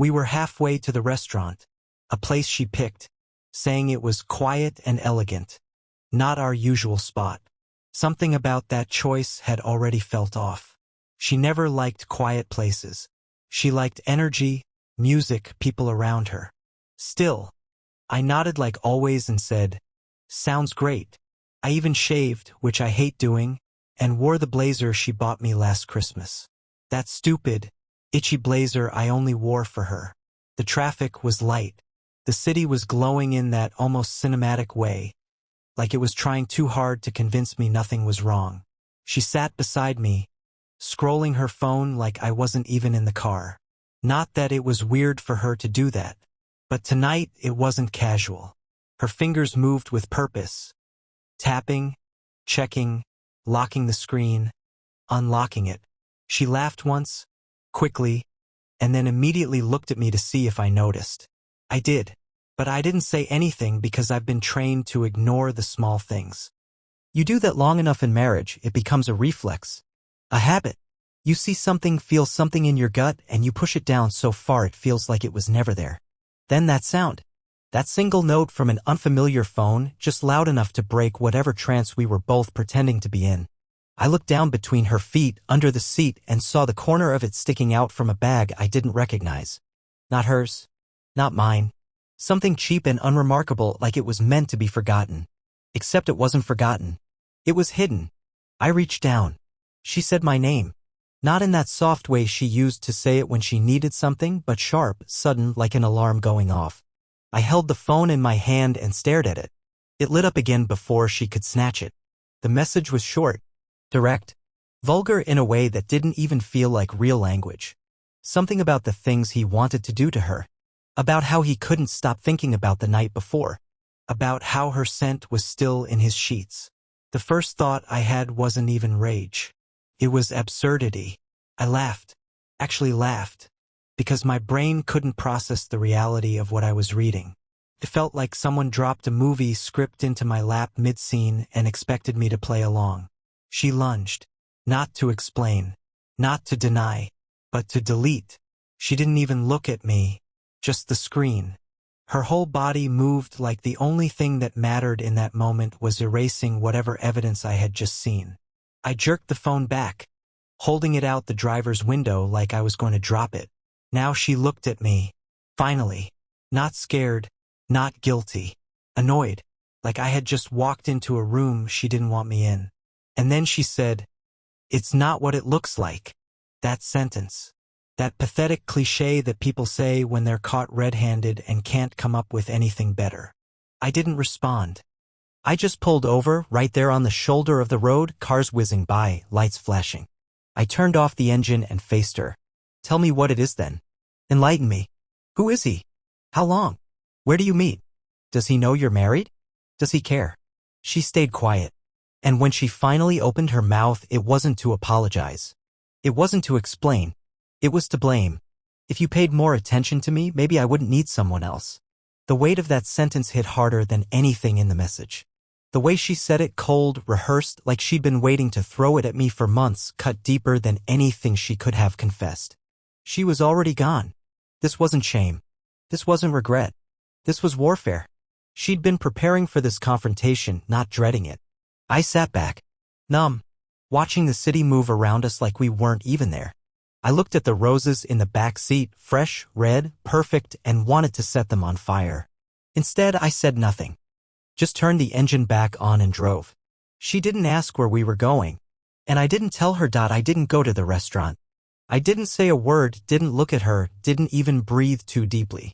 We were halfway to the restaurant, a place she picked, saying it was quiet and elegant, not our usual spot. Something about that choice had already felt off. She never liked quiet places. She liked energy, music, people around her. Still, I nodded like always and said, "Sounds great." I even shaved, which I hate doing, and wore the blazer she bought me last Christmas. That stupid, itchy blazer I only wore for her. The traffic was light. The city was glowing in that almost cinematic way, like it was trying too hard to convince me nothing was wrong. She sat beside me, scrolling her phone like I wasn't even in the car. Not that it was weird for her to do that, but tonight it wasn't casual. Her fingers moved with purpose, tapping, checking, locking the screen, unlocking it. She laughed once, quickly, and then immediately looked at me to see if I noticed. I did, but I didn't say anything because I've been trained to ignore the small things. You do that long enough in marriage, it becomes a reflex, a habit. You see something, feel something in your gut, and you push it down so far it feels like it was never there. Then that sound, that single note from an unfamiliar phone, just loud enough to break whatever trance we were both pretending to be in. I looked down between her feet, under the seat, and saw the corner of it sticking out from a bag I didn't recognize. Not hers. Not mine. Something cheap and unremarkable, like it was meant to be forgotten. Except it wasn't forgotten. It was hidden. I reached down. She said my name. Not in that soft way she used to say it when she needed something, but sharp, sudden, like an alarm going off. I held the phone in my hand and stared at it. It lit up again before she could snatch it. The message was short, direct, vulgar in a way that didn't even feel like real language. Something about the things he wanted to do to her. About how he couldn't stop thinking about the night before. About how her scent was still in his sheets. The first thought I had wasn't even rage. It was absurdity. I laughed. Actually laughed. Because my brain couldn't process the reality of what I was reading. It felt like someone dropped a movie script into my lap mid-scene and expected me to play along. She lunged. Not to explain. Not to deny. But to delete. She didn't even look at me. Just the screen. Her whole body moved like the only thing that mattered in that moment was erasing whatever evidence I had just seen. I jerked the phone back, holding it out the driver's window like I was going to drop it. Now she looked at me. Finally. Not scared, not guilty. Annoyed. Like I had just walked into a room she didn't want me in. And then she said, "It's not what it looks like." That sentence. That pathetic cliché that people say when they're caught red-handed and can't come up with anything better. I didn't respond. I just pulled over, right there on the shoulder of the road, cars whizzing by, lights flashing. I turned off the engine and faced her. "Tell me what it is then. Enlighten me. Who is he? How long? Where do you meet? Does he know you're married? Does he care?" She stayed quiet. And when she finally opened her mouth, it wasn't to apologize. It wasn't to explain. It was to blame. If you paid more attention to me, maybe I wouldn't need someone else. The weight of that sentence hit harder than anything in the message. The way she said it, cold, rehearsed, like she'd been waiting to throw it at me for months, cut deeper than anything she could have confessed. She was already gone. This wasn't shame. This wasn't regret. This was warfare. She'd been preparing for this confrontation, not dreading it. I sat back, numb, watching the city move around us like we weren't even there. I looked at the roses in the back seat, fresh, red, perfect, and wanted to set them on fire. Instead, I said nothing. Just turned the engine back on and drove. She didn't ask where we were going. And I didn't tell her I didn't go to the restaurant. I didn't say a word, didn't look at her, didn't even breathe too deeply.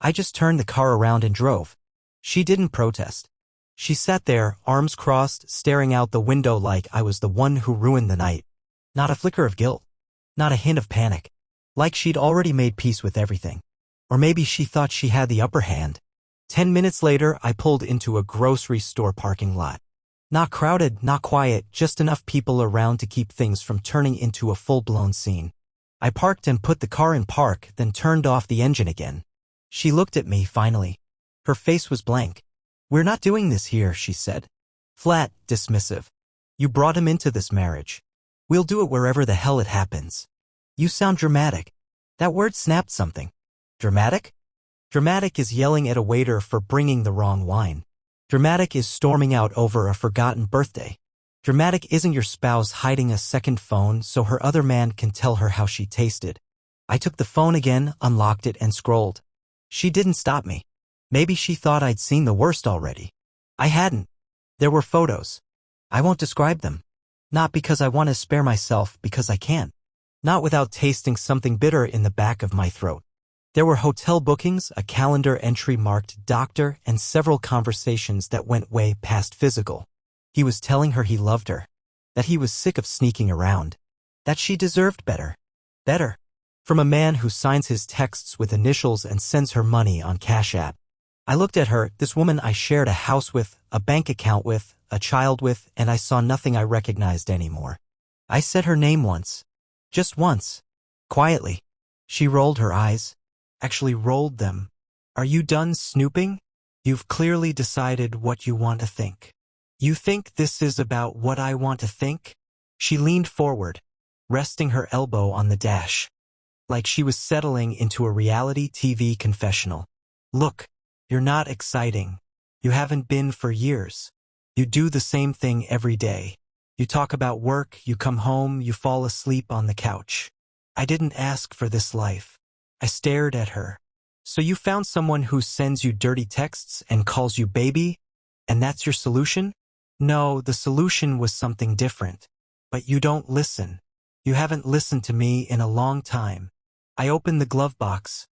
I just turned the car around and drove. She didn't protest. She sat there, arms crossed, staring out the window like I was the one who ruined the night. Not a flicker of guilt. Not a hint of panic. Like she'd already made peace with everything. Or maybe she thought she had the upper hand. 10 minutes later, I pulled into a grocery store parking lot. Not crowded, not quiet, just enough people around to keep things from turning into a full-blown scene. I parked and put the car in park, then turned off the engine again. She looked at me, finally. Her face was blank. "We're not doing this here," she said. Flat, dismissive. "You brought him into this marriage. We'll do it wherever the hell it happens." "You sound dramatic." That word snapped something. Dramatic? Dramatic is yelling at a waiter for bringing the wrong wine. Dramatic is storming out over a forgotten birthday. Dramatic isn't your spouse hiding a second phone so her other man can tell her how she tasted. I took the phone again, unlocked it, and scrolled. She didn't stop me. Maybe she thought I'd seen the worst already. I hadn't. There were photos. I won't describe them. Not because I want to spare myself, because I can't. Not without tasting something bitter in the back of my throat. There were hotel bookings, a calendar entry marked doctor, and several conversations that went way past physical. He was telling her he loved her, that he was sick of sneaking around, that she deserved better. Better. From a man who signs his texts with initials and sends her money on Cash App. I looked at her, this woman I shared a house with, a bank account with, a child with, and I saw nothing I recognized anymore. I said her name once. Just once. Quietly. She rolled her eyes. Actually rolled them. Are you done snooping? You've clearly decided what you want to think. You think this is about what I want to think? She leaned forward, resting her elbow on the dash, like she was settling into a reality TV confessional. Look, you're not exciting. You haven't been for years. You do the same thing every day. You talk about work, you come home, you fall asleep on the couch. I didn't ask for this life. I stared at her. So you found someone who sends you dirty texts and calls you baby? And that's your solution? No, the solution was something different. But you don't listen. You haven't listened to me in a long time. I opened the glove box,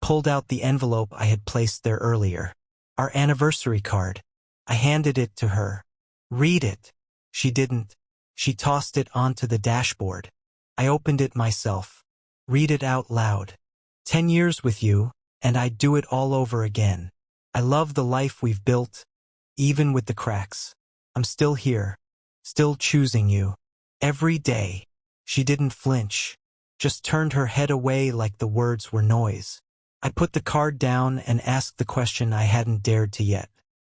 pulled out the envelope I had placed there earlier. Our anniversary card. I handed it to her. Read it. She didn't. She tossed it onto the dashboard. I opened it myself. Read it out loud. 10 years with you, and I'd do it all over again. I love the life we've built, even with the cracks. I'm still here, still choosing you. Every day. She didn't flinch, just turned her head away like the words were noise. I put the card down and asked the question I hadn't dared to yet.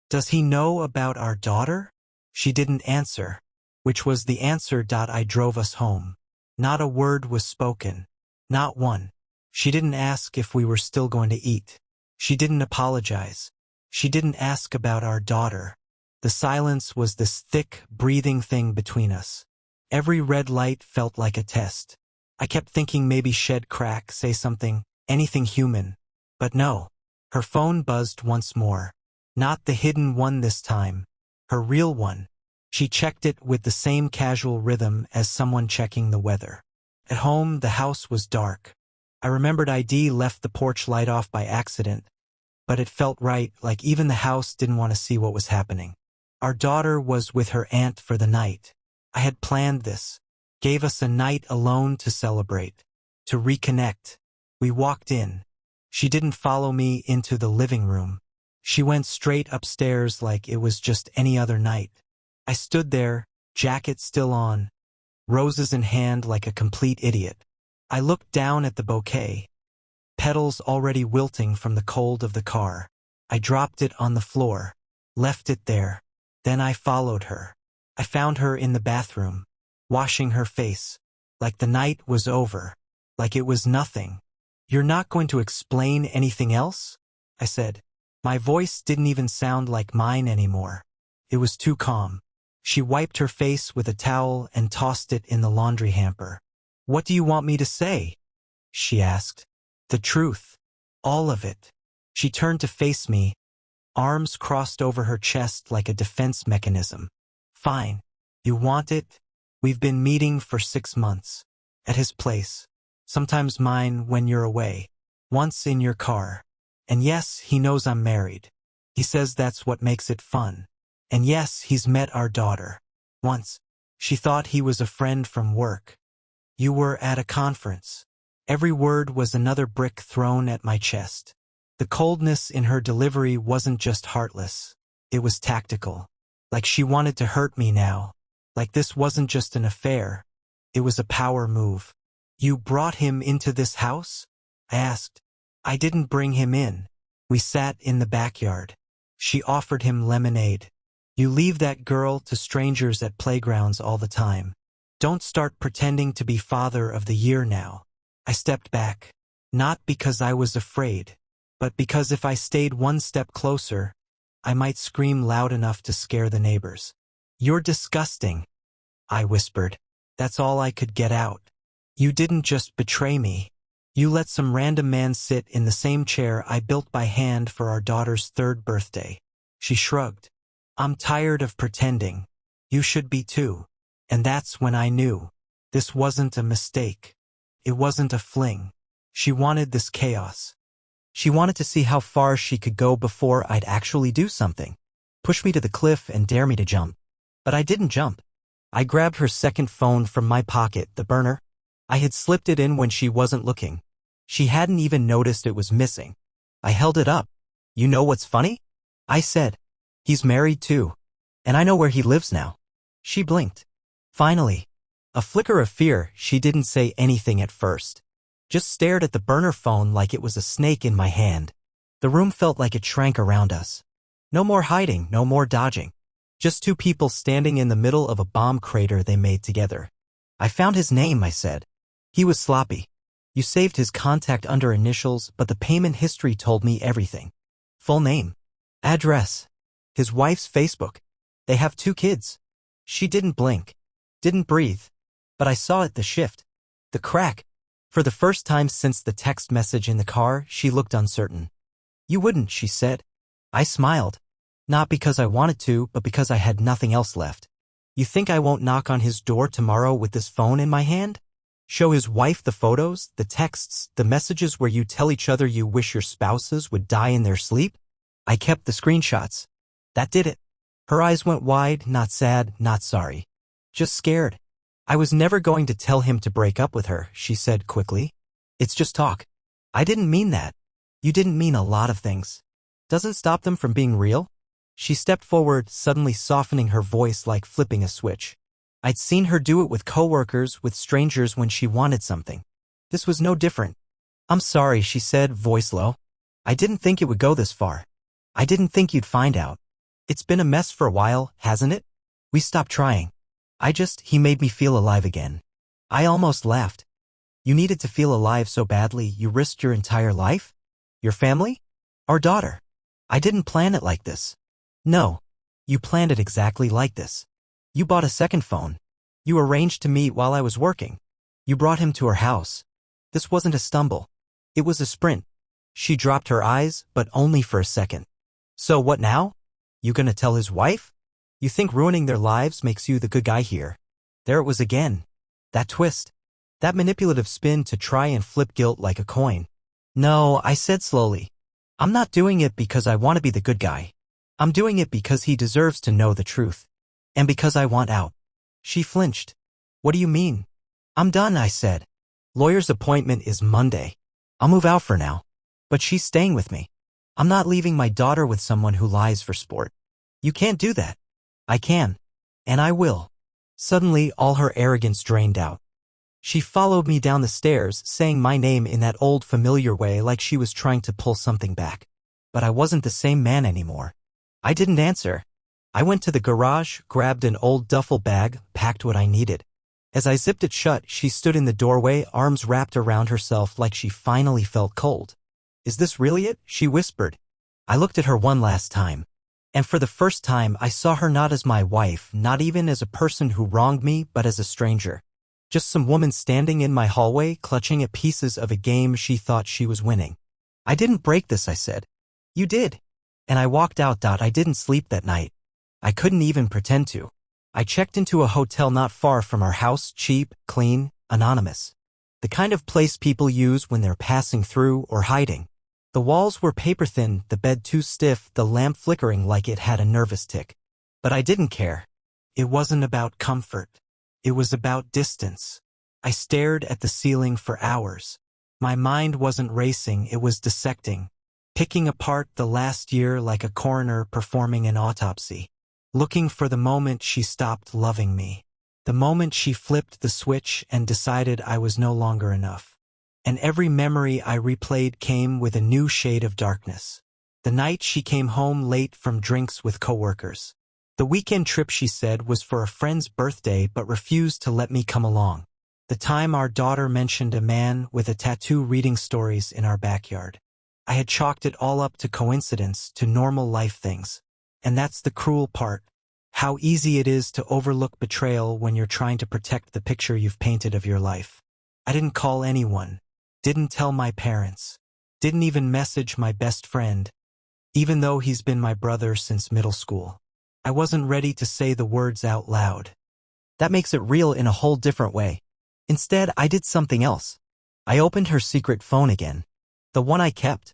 Does he know about our daughter? She didn't answer, which was the answer. I drove us home. Not a word was spoken. Not one. She didn't ask if we were still going to eat. She didn't apologize. She didn't ask about our daughter. The silence was this thick, breathing thing between us. Every red light felt like a test. I kept thinking maybe shed crack, say something, anything human. But no. Her phone buzzed once more. Not the hidden one this time. Her real one. She checked it with the same casual rhythm as someone checking the weather. At home, the house was dark. I remembered I'd left the porch light off by accident, but it felt right, like even the house didn't want to see what was happening. Our daughter was with her aunt for the night. I had planned this. Gave us a night alone to celebrate, to reconnect. We walked in. She didn't follow me into the living room. She went straight upstairs like it was just any other night. I stood there, jacket still on, roses in hand like a complete idiot. I looked down at the bouquet, petals already wilting from the cold of the car. I dropped it on the floor, left it there. Then I followed her. I found her in the bathroom, washing her face, like the night was over, like it was nothing. You're not going to explain anything else? I said. My voice didn't even sound like mine anymore. It was too calm. She wiped her face with a towel and tossed it in the laundry hamper. What do you want me to say? She asked. The truth. All of it. She turned to face me, arms crossed over her chest like a defense mechanism. Fine. You want it? We've been meeting for 6 months. At his place. Sometimes mine when you're away. Once in your car. And yes, he knows I'm married. He says that's what makes it fun. And yes, he's met our daughter. Once. She thought he was a friend from work. You were at a conference. Every word was another brick thrown at my chest. The coldness in her delivery wasn't just heartless. It was tactical. Like she wanted to hurt me now. Like this wasn't just an affair. It was a power move. You brought him into this house? I asked. I didn't bring him in. We sat in the backyard. She offered him lemonade. You leave that girl to strangers at playgrounds all the time. Don't start pretending to be father of the year now. I stepped back. Not because I was afraid, but because if I stayed one step closer, I might scream loud enough to scare the neighbors. "You're disgusting," I whispered. That's all I could get out. "You didn't just betray me. You let some random man sit in the same chair I built by hand for our daughter's 3rd birthday." She shrugged. "I'm tired of pretending. You should be too." And that's when I knew. This wasn't a mistake. It wasn't a fling. She wanted this chaos. She wanted to see how far she could go before I'd actually do something. Push me to the cliff and dare me to jump. But I didn't jump. I grabbed her second phone from my pocket, the burner. I had slipped it in when she wasn't looking. She hadn't even noticed it was missing. I held it up. "You know what's funny?" I said. "He's married too. And I know where he lives now." She blinked. Finally. A flicker of fear, she didn't say anything at first. Just stared at the burner phone like it was a snake in my hand. The room felt like it shrank around us. No more hiding, no more dodging. Just two people standing in the middle of a bomb crater they made together. "I found his name," I said. "He was sloppy. You saved his contact under initials, but the payment history told me everything. Full name. Address. His wife's Facebook. They have 2 kids." She didn't blink. Didn't breathe. But I saw it, the shift. The crack. For the first time since the text message in the car, she looked uncertain. "You wouldn't," she said. I smiled. Not because I wanted to, but because I had nothing else left. "You think I won't knock on his door tomorrow with this phone in my hand? Show his wife the photos, the texts, the messages where you tell each other you wish your spouses would die in their sleep?" I kept the screenshots. That did it. Her eyes went wide, not sad, not sorry. Just scared. "I was never going to tell him to break up with her," she said quickly. "It's just talk." "I didn't mean that." "You didn't mean a lot of things. Doesn't stop them from being real." She stepped forward, suddenly softening her voice like flipping a switch. I'd seen her do it with coworkers, with strangers when she wanted something. This was no different. "I'm sorry," she said, voice low. "I didn't think it would go this far. I didn't think you'd find out. It's been a mess for a while, hasn't it? We stopped trying. He made me feel alive again." I almost laughed. "You needed to feel alive so badly you risked your entire life? Your family? Our daughter? I didn't plan it like this." "No. You planned it exactly like this. You bought a second phone. You arranged to meet while I was working. You brought him to her house. This wasn't a stumble. It was a sprint." She dropped her eyes, but only for a second. "So what now? You gonna tell his wife? You think ruining their lives makes you the good guy here?" There it was again. That twist. That manipulative spin to try and flip guilt like a coin. "No," I said slowly. "I'm not doing it because I want to be the good guy. I'm doing it because he deserves to know the truth. And because I want out." She flinched. "What do you mean?" "I'm done," I said. "Lawyer's appointment is Monday. I'll move out for now. But she's staying with me. I'm not leaving my daughter with someone who lies for sport." "You can't do that." "I can. And I will." Suddenly, all her arrogance drained out. She followed me down the stairs, saying my name in that old familiar way like she was trying to pull something back. But I wasn't the same man anymore. I didn't answer. I went to the garage, grabbed an old duffel bag, packed what I needed. As I zipped it shut, she stood in the doorway, arms wrapped around herself like she finally felt cold. "Is this really it?" she whispered. I looked at her one last time. And for the first time, I saw her not as my wife, not even as a person who wronged me, but as a stranger. Just some woman standing in my hallway, clutching at pieces of a game she thought she was winning. "I didn't break this," I said. "You did." And I walked out. I didn't sleep that night. I couldn't even pretend to. I checked into a hotel not far from our house, cheap, clean, anonymous. The kind of place people use when they're passing through or hiding. The walls were paper-thin, the bed too stiff, the lamp flickering like it had a nervous tick. But I didn't care. It wasn't about comfort. It was about distance. I stared at the ceiling for hours. My mind wasn't racing, it was dissecting, picking apart the last year like a coroner performing an autopsy, looking for the moment she stopped loving me, the moment she flipped the switch and decided I was no longer enough. And every memory I replayed came with a new shade of darkness. The night she came home late from drinks with coworkers. The weekend trip she said was for a friend's birthday but refused to let me come along. The time our daughter mentioned a man with a tattoo reading stories in our backyard. I had chalked it all up to coincidence, to normal life things. And that's the cruel part. How easy it is to overlook betrayal when you're trying to protect the picture you've painted of your life. I didn't call anyone. Didn't tell my parents. Didn't even message my best friend, even though he's been my brother since middle school. I wasn't ready to say the words out loud. That makes it real in a whole different way. Instead, I did something else. I opened her secret phone again. The one I kept.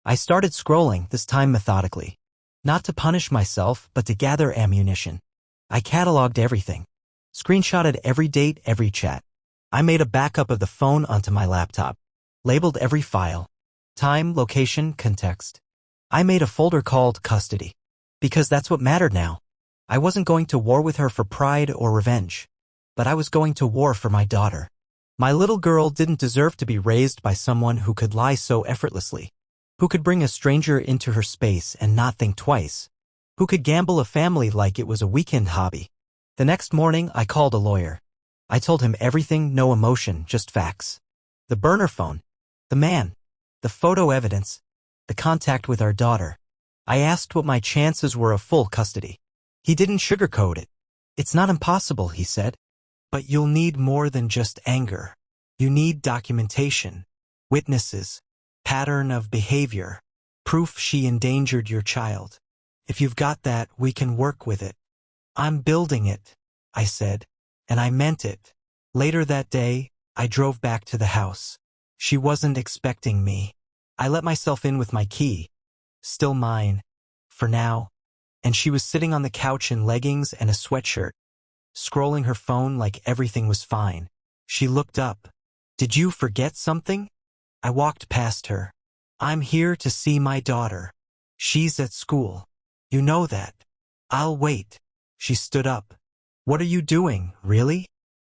I started scrolling, this time methodically. Not to punish myself, but to gather ammunition. I cataloged everything. Screenshotted every date, every chat. I made a backup of the phone onto my laptop. Labeled every file. Time, location, context. I made a folder called Custody. Because that's what mattered now. I wasn't going to war with her for pride or revenge. But I was going to war for my daughter. My little girl didn't deserve to be raised by someone who could lie so effortlessly. Who could bring a stranger into her space and not think twice. Who could gamble a family like it was a weekend hobby. The next morning, I called a lawyer. I told him everything, no emotion, just facts. The burner phone. The man. The photo evidence. The contact with our daughter. I asked what my chances were of full custody. He didn't sugarcoat it. It's not impossible, he said. But you'll need more than just anger. You need documentation, witnesses, pattern of behavior, proof she endangered your child. If you've got that, we can work with it. I'm building it, I said, and I meant it. Later that day, I drove back to the house. She wasn't expecting me. I let myself in with my key. Still mine, for now. And she was sitting on the couch in leggings and a sweatshirt, scrolling her phone like everything was fine. She looked up. Did you forget something? I walked past her. I'm here to see my daughter. She's at school. You know that. I'll wait. She stood up. What are you doing, really?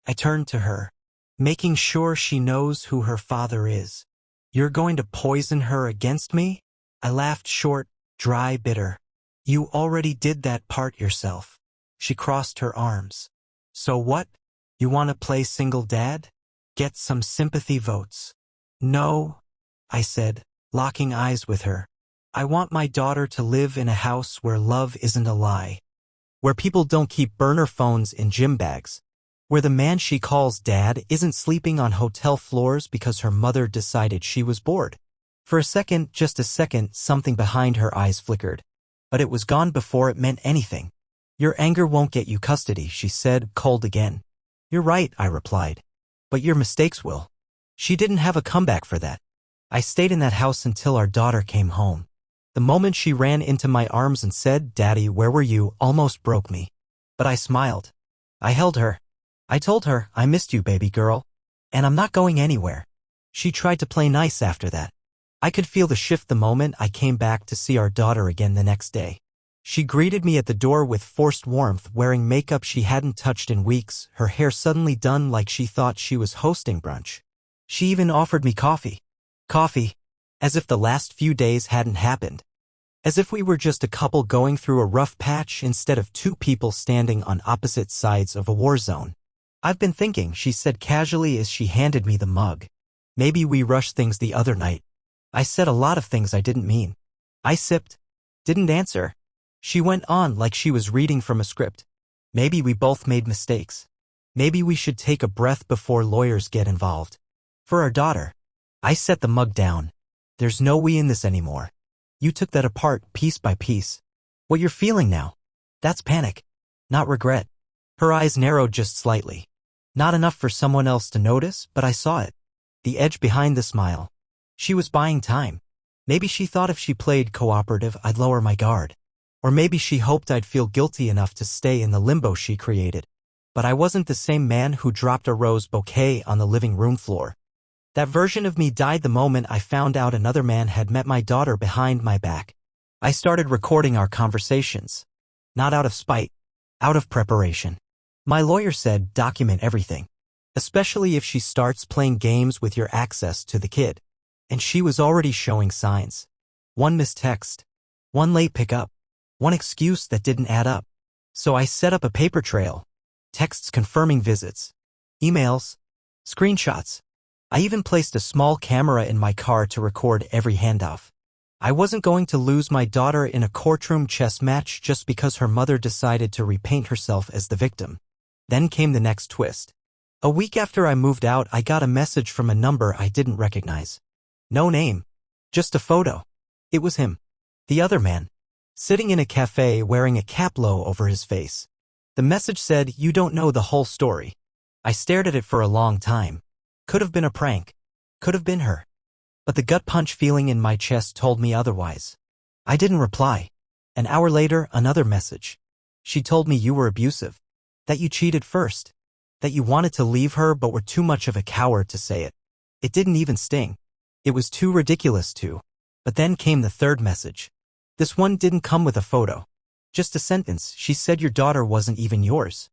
I turned to her, making sure she knows who her father is. You're going to poison her against me? I laughed short, dry, bitter. You already did that part yourself. She crossed her arms. So what? You want to play single dad? Get some sympathy votes. No, I said, locking eyes with her. I want my daughter to live in a house where love isn't a lie. Where people don't keep burner phones in gym bags. Where the man she calls dad isn't sleeping on hotel floors because her mother decided she was bored. For a second, just a second, something behind her eyes flickered. But it was gone before it meant anything. Your anger won't get you custody, she said, cold again. You're right, I replied. But your mistakes will. She didn't have a comeback for that. I stayed in that house until our daughter came home. The moment she ran into my arms and said, Daddy, where were you, almost broke me. But I smiled. I held her. I told her, I missed you, baby girl. And I'm not going anywhere. She tried to play nice after that. I could feel the shift the moment I came back to see our daughter again the next day. She greeted me at the door with forced warmth, wearing makeup she hadn't touched in weeks, her hair suddenly done like she thought she was hosting brunch. She even offered me coffee. Coffee. As if the last few days hadn't happened. As if we were just a couple going through a rough patch instead of two people standing on opposite sides of a war zone. I've been thinking, she said casually as she handed me the mug. Maybe we rushed things the other night. I said a lot of things I didn't mean. I sipped. Didn't answer. She went on like she was reading from a script. Maybe we both made mistakes. Maybe we should take a breath before lawyers get involved. For our daughter. I set the mug down. There's no we in this anymore. You took that apart piece by piece. What you're feeling now. That's panic. Not regret. Her eyes narrowed just slightly. Not enough for someone else to notice, but I saw it. The edge behind the smile. She was buying time. Maybe she thought if she played cooperative, I'd lower my guard. Or maybe she hoped I'd feel guilty enough to stay in the limbo she created. But I wasn't the same man who dropped a rose bouquet on the living room floor. That version of me died the moment I found out another man had met my daughter behind my back. I started recording our conversations. Not out of spite. Out of preparation. My lawyer said document everything. Especially if she starts playing games with your access to the kid. And she was already showing signs. One missed text. One late pickup. One excuse that didn't add up. So I set up a paper trail. Texts confirming visits. Emails. screenshots. I even placed a small camera in my car to record every handoff. I wasn't going to lose my daughter in a courtroom chess match just because her mother decided to repaint herself as the victim. Then came the next twist. A week after I moved out, I got a message from a number I didn't recognize. No name. Just a photo. It was him. The other man. Sitting in a cafe wearing a caplo over his face. The message said, "You don't know the whole story." I stared at it for a long time. Could have been a prank. Could have been her. But the gut punch feeling in my chest told me otherwise. I didn't reply. An hour later, another message. She told me you were abusive. That you cheated first. That you wanted to leave her but were too much of a coward to say it. It didn't even sting. It was too ridiculous to. But then came the third message. This one didn't come with a photo. Just a sentence. She said your daughter wasn't even yours.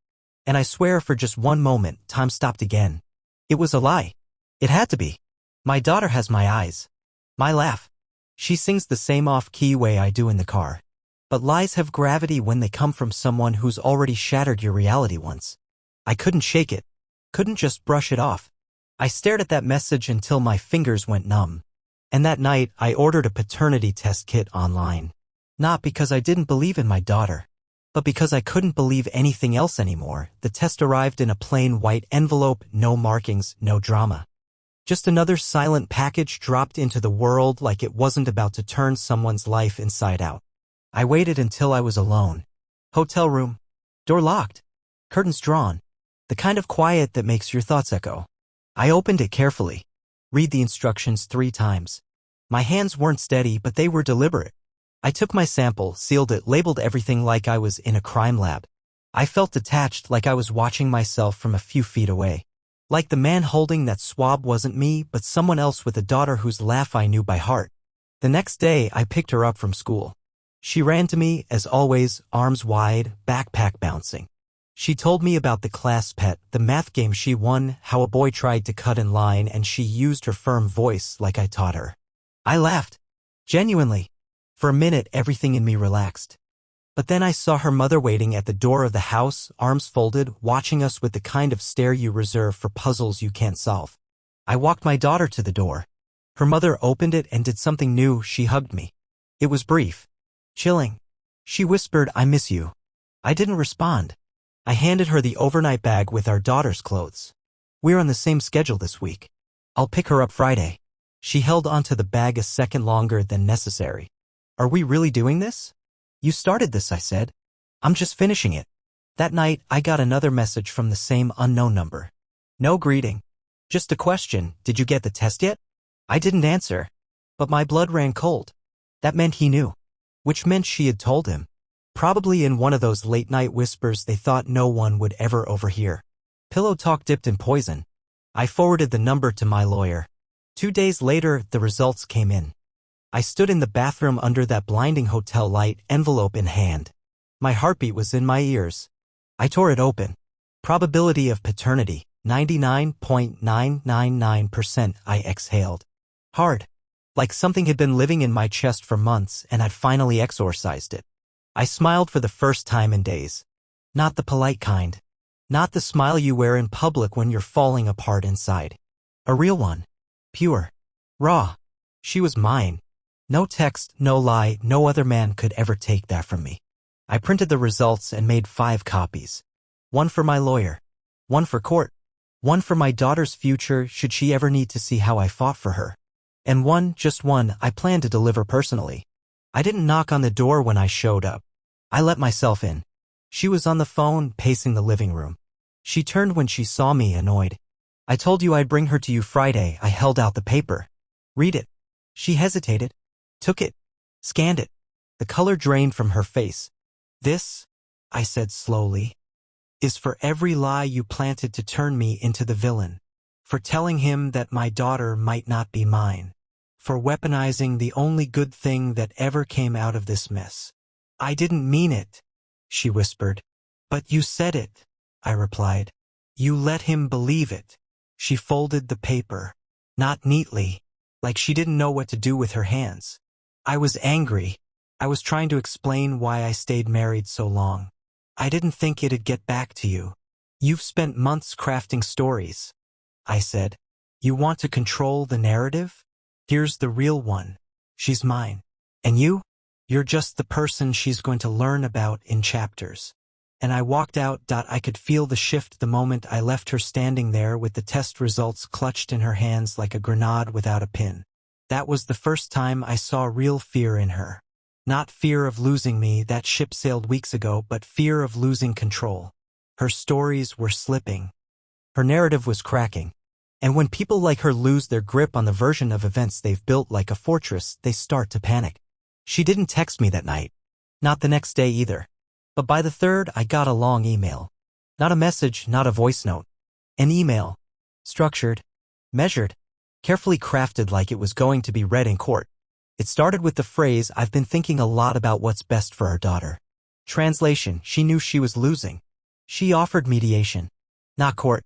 And I swear for just one moment, time stopped again. It was a lie. It had to be. My daughter has my eyes. My laugh. She sings the same off-key way I do in the car. But lies have gravity when they come from someone who's already shattered your reality once. I couldn't shake it. Couldn't just brush it off. I stared at that message until my fingers went numb. And that night, I ordered a paternity test kit online. Not because I didn't believe in my daughter, but because I couldn't believe anything else anymore. The test arrived in a plain white envelope, no markings, no drama. Just another silent package dropped into the world like it wasn't about to turn someone's life inside out. I waited until I was alone. Hotel room. Door locked. Curtains drawn. The kind of quiet that makes your thoughts echo. I opened it carefully. Read the instructions 3 times. My hands weren't steady, but they were deliberate. I took my sample, sealed it, labeled everything like I was in a crime lab. I felt detached, like I was watching myself from a few feet away. Like the man holding that swab wasn't me, but someone else with a daughter whose laugh I knew by heart. The next day, I picked her up from school. She ran to me, as always, arms wide, backpack bouncing. She told me about the class pet, the math game she won, how a boy tried to cut in line, and she used her firm voice like I taught her. I laughed. Genuinely. For a minute, everything in me relaxed. But then I saw her mother waiting at the door of the house, arms folded, watching us with the kind of stare you reserve for puzzles you can't solve. I walked my daughter to the door. Her mother opened it and did something new. She hugged me. It was brief. Chilling. She whispered, "I miss you." I didn't respond. I handed her the overnight bag with our daughter's clothes. "We're on the same schedule this week. I'll pick her up Friday." She held onto the bag a second longer than necessary. "Are we really doing this?" "You started this," I said. "I'm just finishing it." That night, I got another message from the same unknown number. No greeting. Just a question, "Did you get the test yet?" I didn't answer. But my blood ran cold. That meant he knew. Which meant she had told him. Probably in one of those late-night whispers they thought no one would ever overhear. Pillow talk dipped in poison. I forwarded the number to my lawyer. 2 days later, the results came in. I stood in the bathroom under that blinding hotel light, envelope in hand. My heartbeat was in my ears. I tore it open. Probability of paternity, 99.999%. I exhaled. Hard. Like something had been living in my chest for months and I'd finally exorcised it. I smiled for the first time in days. Not the polite kind. Not the smile you wear in public when you're falling apart inside. A real one. Pure. Raw. She was mine. No text, no lie, no other man could ever take that from me. I printed the results and made 5 copies. 1 for my lawyer. 1 for court. 1 for my daughter's future should she ever need to see how I fought for her. And 1, just 1, I planned to deliver personally. I didn't knock on the door when I showed up. I let myself in. She was on the phone, pacing the living room. She turned when she saw me, annoyed. "I told you I'd bring her to you Friday." I held out the paper. "Read it." She hesitated. Took it. Scanned it. The color drained from her face. "This," I said slowly, "is for every lie you planted to turn me into the villain. For telling him that my daughter might not be mine. For weaponizing the only good thing that ever came out of this mess." "I didn't mean it," she whispered. "But you said it," I replied. "You let him believe it." She folded the paper. Not neatly, like she didn't know what to do with her hands. I was angry. I was trying to explain why I stayed married so long. "I didn't think it'd get back to you. You've spent months crafting stories." I said. You want to control the narrative? Here's the real one. She's mine. And you? You're just the person she's going to learn about in chapters. And I walked out. I could feel the shift the moment I left her standing there with the test results clutched in her hands like a grenade without a pin. That was the first time I saw real fear in her. Not fear of losing me, that ship sailed weeks ago, but fear of losing control. Her stories were slipping. Her narrative was cracking. And when people like her lose their grip on the version of events they've built like a fortress, they start to panic. She didn't text me that night. Not the next day either. But by the third, I got a long email. Not a message, not a voice note. An email. Structured. Measured. Carefully crafted like it was going to be read in court. It started with the phrase, "I've been thinking a lot about what's best for our daughter." Translation, she knew she was losing. She offered mediation. Not court.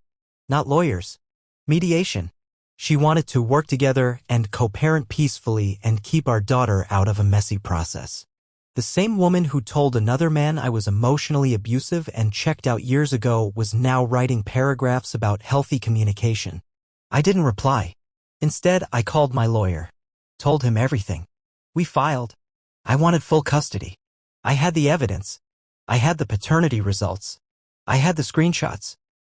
Not lawyers. Mediation. She wanted to work together and co-parent peacefully and keep our daughter out of a messy process. The same woman who told another man I was emotionally abusive and checked out years ago was now writing paragraphs about healthy communication. I didn't reply. Instead, I called my lawyer. Told him everything. We filed. I wanted full custody. I had the evidence. I had the paternity results. I had the screenshots.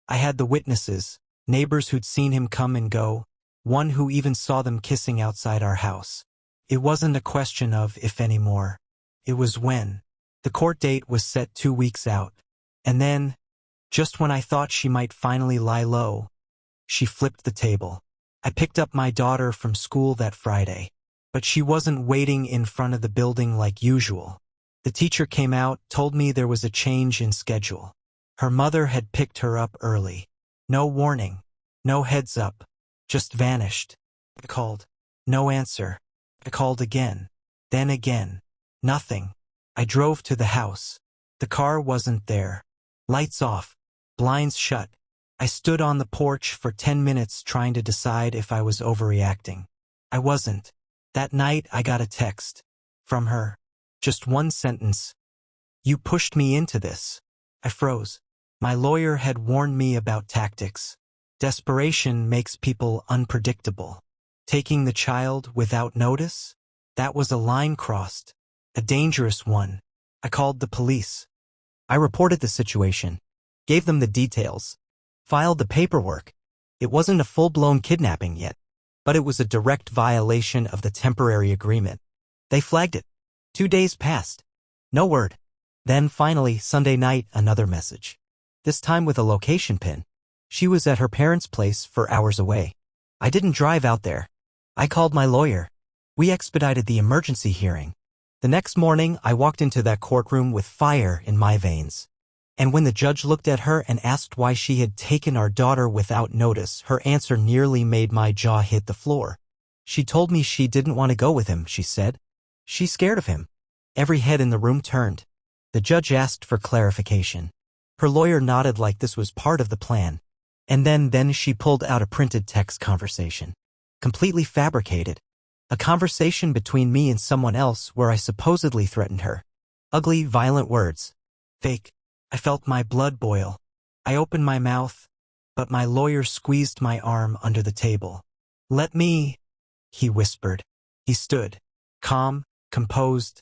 I had the witnesses, neighbors who'd seen him come and go, one who even saw them kissing outside our house. It wasn't a question of if anymore. It was when. The court date was set 2 weeks out. And then, just when I thought she might finally lie low, she flipped the table. I picked up my daughter from school that Friday, but she wasn't waiting in front of the building like usual. The teacher came out, told me there was a change in schedule. Her mother had picked her up early. No warning. No heads up. Just vanished. I called. No answer. I called again. Then again. Nothing. I drove to the house. The car wasn't there. Lights off. Blinds shut. I stood on the porch for 10 minutes trying to decide if I was overreacting. I wasn't. That night I got a text. From her. Just one sentence. "You pushed me into this." I froze. My lawyer had warned me about tactics. Desperation makes people unpredictable. Taking the child without notice? That was a line crossed. A dangerous one. I called the police. I reported the situation. Gave them the details. Filed the paperwork. It wasn't a full-blown kidnapping yet, but it was a direct violation of the temporary agreement. They flagged it. 2 days passed. No word. Then finally, Sunday night, another message. This time with a location pin. She was at her parents' place 4 hours away. I didn't drive out there. I called my lawyer. We expedited the emergency hearing. The next morning, I walked into that courtroom with fire in my veins. And when the judge looked at her and asked why she had taken our daughter without notice, her answer nearly made my jaw hit the floor. She told me she didn't want to go with him, she said. She's scared of him. Every head in the room turned. The judge asked for clarification. Her lawyer nodded like this was part of the plan. And then she pulled out a printed text conversation. Completely fabricated. A conversation between me and someone else where I supposedly threatened her. Ugly, violent words. Fake. I felt my blood boil. I opened my mouth, but my lawyer squeezed my arm under the table. "Let me," he whispered. He stood. Calm, composed,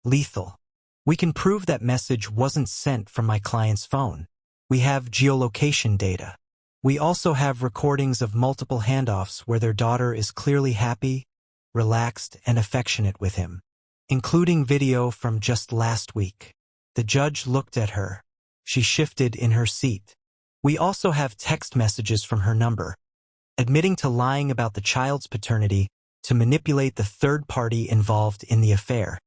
lethal. "We can prove that message wasn't sent from my client's phone. We have geolocation data. We also have recordings of multiple handoffs where their daughter is clearly happy, relaxed, and affectionate with him, including video from just last week." The judge looked at her. She shifted in her seat. "We also have text messages from her number, admitting to lying about the child's paternity to manipulate the third party involved in the affair."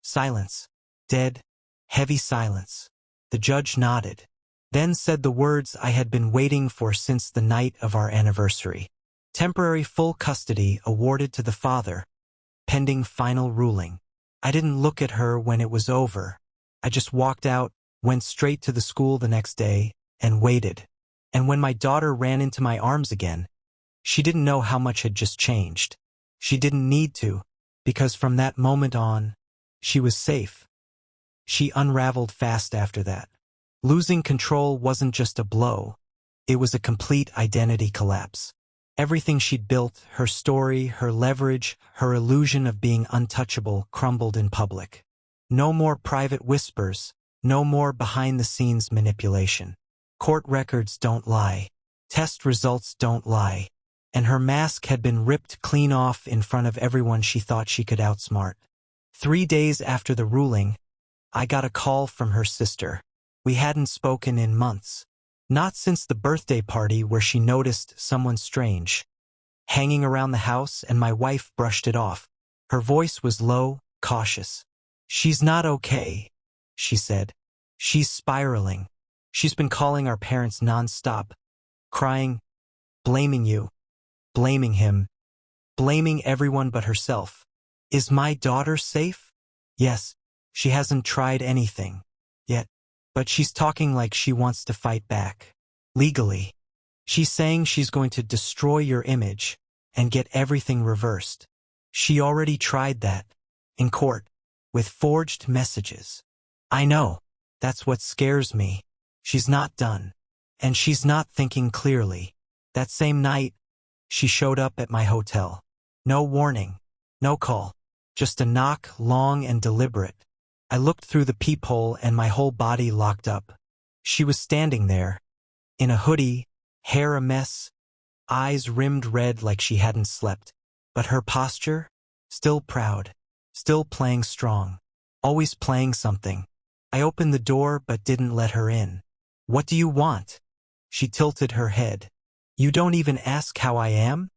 Silence. Dead, heavy silence. The judge nodded, then said the words I had been waiting for since the night of our anniversary. Temporary full custody awarded to the father, pending final ruling. I didn't look at her when it was over. I just walked out, went straight to the school the next day, and waited. And when my daughter ran into my arms again, she didn't know how much had just changed. She didn't need to, because from that moment on, she was safe. She unraveled fast after that. Losing control wasn't just a blow. It was a complete identity collapse. Everything she'd built, her story, her leverage, her illusion of being untouchable, crumbled in public. No more private whispers, no more behind-the-scenes manipulation. Court records don't lie. Test results don't lie. And her mask had been ripped clean off in front of everyone she thought she could outsmart. 3 days after the ruling, I got a call from her sister. We hadn't spoken in months. Not since the birthday party where she noticed someone strange hanging around the house, and my wife brushed it off. Her voice was low, cautious. "She's not okay," she said. "She's spiraling. She's been calling our parents nonstop, crying, blaming you, blaming him, blaming everyone but herself. Is my daughter safe? Yes, she hasn't tried anything yet, but she's talking like she wants to fight back. Legally. She's saying she's going to destroy your image and get everything reversed. She already tried that. In court. With forged messages. I know. That's what scares me. She's not done. And she's not thinking clearly. That same night, she showed up at my hotel. No warning. No call. Just a knock, long and deliberate. I looked through the peephole and my whole body locked up. She was standing there, in a hoodie, hair a mess, eyes rimmed red like she hadn't slept. But her posture? Still proud. Still playing strong. Always playing something. I opened the door but didn't let her in. "What do you want?" She tilted her head. "You don't even ask how I am?"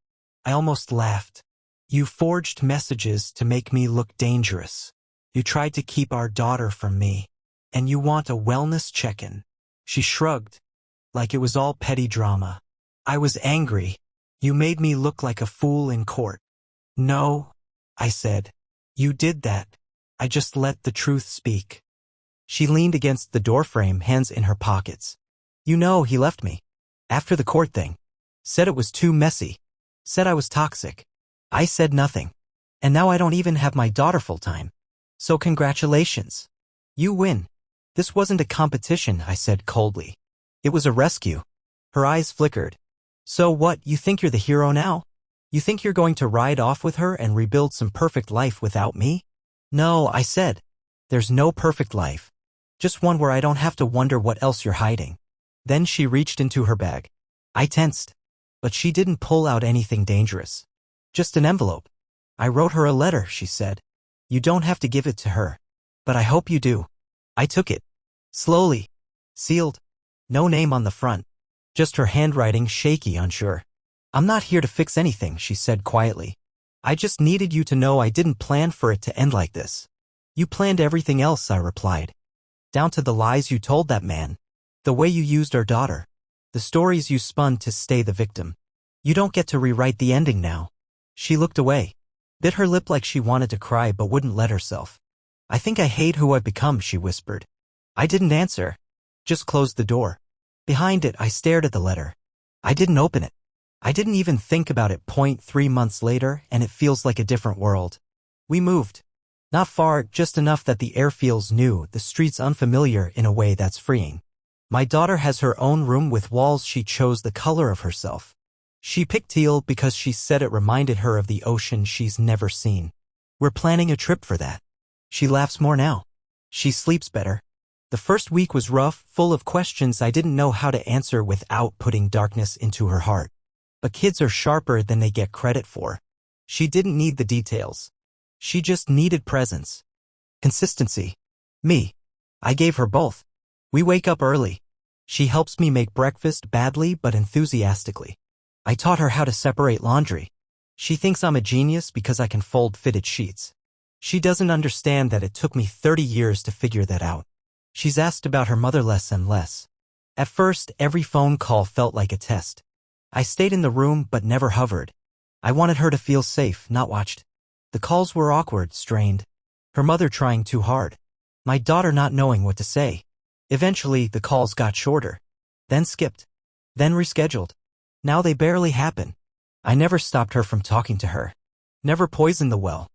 I almost laughed. "You forged messages to make me look dangerous. You tried to keep our daughter from me. And you want a wellness check-in." She shrugged, like it was all petty drama. I was angry. "You made me look like a fool in court." "No," I said. "You did that. I just let the truth speak." She leaned against the doorframe, hands in her pockets. "You know, he left me. After the court thing. Said it was too messy. Said I was toxic. I said nothing. And now I don't even have my daughter full-time. So congratulations. You win." "This wasn't a competition," I said coldly. "It was a rescue." Her eyes flickered. "So what, you think you're the hero now? You think you're going to ride off with her and rebuild some perfect life without me?" "No," I said. "There's no perfect life. Just one where I don't have to wonder what else you're hiding." Then she reached into her bag. I tensed. But she didn't pull out anything dangerous. "Just an envelope." "I wrote her a letter," she said. "You don't have to give it to her. But I hope you do." I took it. Slowly. Sealed. No name on the front. Just her handwriting, shaky, unsure. "I'm not here to fix anything," she said quietly. "I just needed you to know I didn't plan for it to end like this." "You planned everything else," I replied. "Down to the lies you told that man. The way you used our daughter. The stories you spun to stay the victim. You don't get to rewrite the ending now." She looked away. Bit her lip like she wanted to cry but wouldn't let herself. "I think I hate who I've become," she whispered. I didn't answer. Just closed the door. Behind it, I stared at the letter. I didn't open it. I didn't even think about it. 3 months later, and it feels like a different world. We moved. Not far, just enough that the air feels new, the streets unfamiliar in a way that's freeing. My daughter has her own room with walls. She chose the color of herself. She picked teal because she said it reminded her of the ocean she's never seen. We're planning a trip for that. She laughs more now. She sleeps better. The first week was rough, full of questions I didn't know how to answer without putting darkness into her heart. But kids are sharper than they get credit for. She didn't need the details. She just needed presence. Consistency. Me. I gave her both. We wake up early. She helps me make breakfast badly but enthusiastically. I taught her how to separate laundry. She thinks I'm a genius because I can fold fitted sheets. She doesn't understand that it took me 30 years to figure that out. She's asked about her mother less and less. At first, every phone call felt like a test. I stayed in the room but never hovered. I wanted her to feel safe, not watched. The calls were awkward, strained. Her mother trying too hard. My daughter not knowing what to say. Eventually, the calls got shorter. Then skipped. Then rescheduled. Now they barely happen. I never stopped her from talking to her. Never poisoned the well.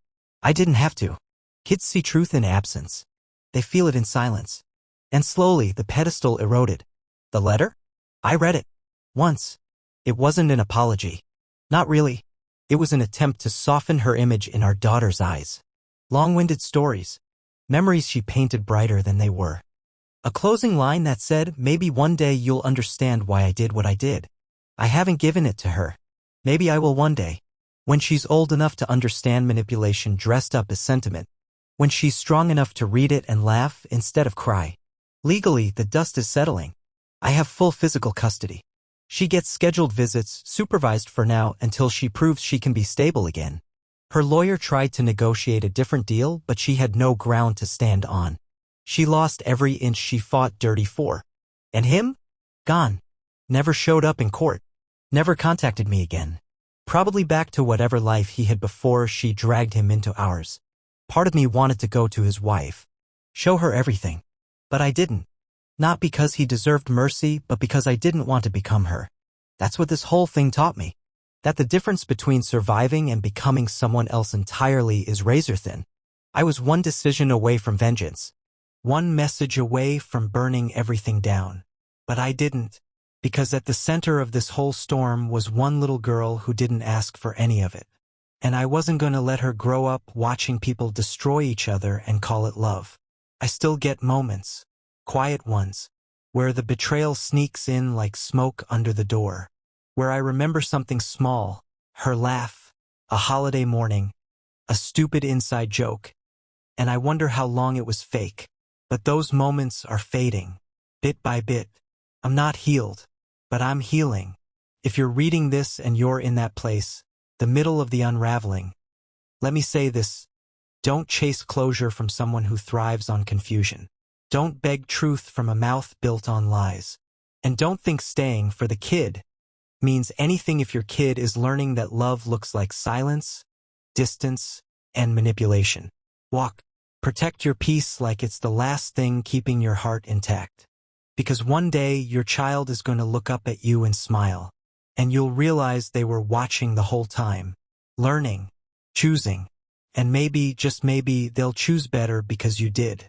I didn't have to. Kids see truth in absence. They feel it in silence. And slowly, the pedestal eroded. The letter? I read it. Once. It wasn't an apology. Not really. It was an attempt to soften her image in our daughter's eyes. Long-winded stories. Memories she painted brighter than they were. A closing line that said, maybe one day you'll understand why I did what I did. I haven't given it to her. Maybe I will one day. When she's old enough to understand manipulation dressed up as sentiment. When she's strong enough to read it and laugh instead of cry. Legally, the dust is settling. I have full physical custody. She gets scheduled visits, supervised for now until she proves she can be stable again. Her lawyer tried to negotiate a different deal, but she had no ground to stand on. She lost every inch she fought dirty for. And him? Gone. Never showed up in court. Never contacted me again. Probably back to whatever life he had before she dragged him into ours. Part of me wanted to go to his wife. Show her everything. But I didn't. Not because he deserved mercy, but because I didn't want to become her. That's what this whole thing taught me. That the difference between surviving and becoming someone else entirely is razor thin. I was one decision away from vengeance. One message away from burning everything down. But I didn't. Because at the center of this whole storm was one little girl who didn't ask for any of it. And I wasn't going to let her grow up watching people destroy each other and call it love. I still get moments, quiet ones, where the betrayal sneaks in like smoke under the door. Where I remember something small, her laugh, a holiday morning, a stupid inside joke. And I wonder how long it was fake. But those moments are fading, bit by bit. I'm not healed, but I'm healing. If you're reading this and you're in that place, the middle of the unraveling, let me say this. Don't chase closure from someone who thrives on confusion. Don't beg truth from a mouth built on lies. And don't think staying for the kid means anything if your kid is learning that love looks like silence, distance, and manipulation. Walk. Protect your peace like it's the last thing keeping your heart intact. Because one day your child is going to look up at you and smile. And you'll realize they were watching the whole time. Learning. Choosing. And maybe, just maybe, they'll choose better because you did.